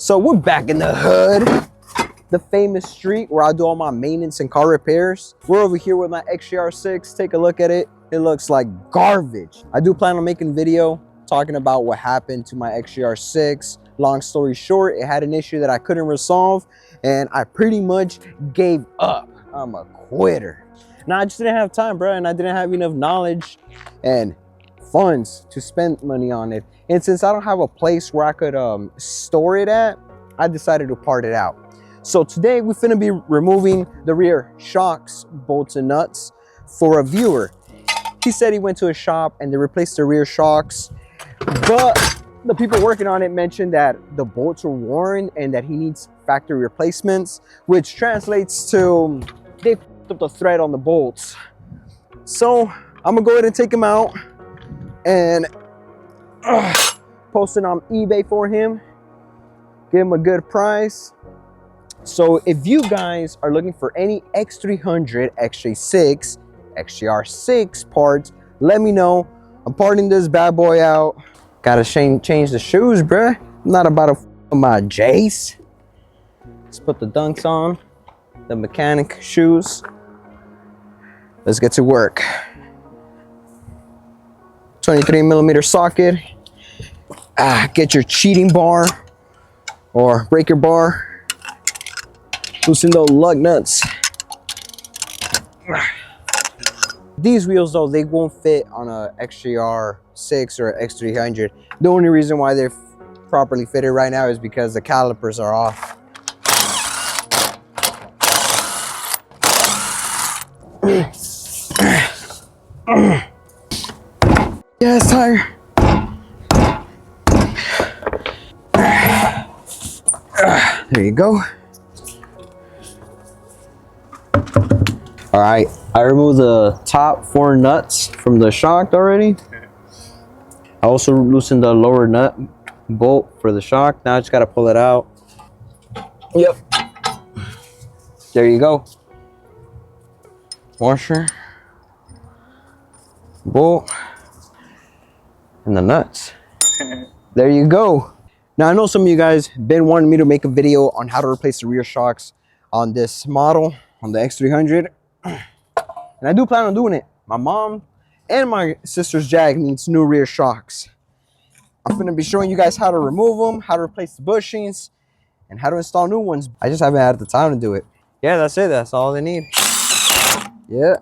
So we're back in the hood, the famous street where I do all my maintenance and car repairs. We're over here with my XJR6. Take a look at it. It looks like garbage. I do plan on making a video talking about what happened to my XJR6. Long story short, it had an issue that I couldn't resolve and I pretty much gave up. I'm a quitter. Now I just didn't have time, bro, and I didn't have enough knowledge and funds to spend money on it. And since I don't have a place where I could store it at, I decided to part it out. So today we're finna be removing the rear shocks, bolts and nuts for a viewer. He said he went to a shop and they replaced the rear shocks, but the people working on it mentioned that the bolts were worn and that he needs factory replacements, which translates to they f***ed up the thread on the bolts. So I'm gonna go ahead and take them out and post it on eBay for him, give him a good price. So if you guys are looking for any X300, XJ6, XJR6 parts, let me know. I'm parting this bad boy out. Gotta change the shoes, bruh. I'm not about to f my J's. Let's put the dunks on, the mechanic shoes. Let's get to work. 23mm socket. Get your cheating bar or breaker bar. Loosen those lug nuts. These wheels though, they won't fit on a XJR6 or X300. The only reason why they're properly fitted right now is because the calipers are off. Yes, tire. There you go. All right, I removed the top 4 nuts from the shock already. I also loosened the lower nut bolt for the shock. Now I just gotta pull it out. Yep. There you go. Washer, bolt, and the nuts. There you go. Now I know some of you guys been wanting me to make a video on how to replace the rear shocks on this model, on the X300. And I do plan on doing it. My mom and my sister's Jag needs new rear shocks. I'm going to be showing you guys how to remove them, how to replace the bushings, and how to install new ones. I just haven't had the time to do it. Yeah, that's it. That's all they need. Yeah.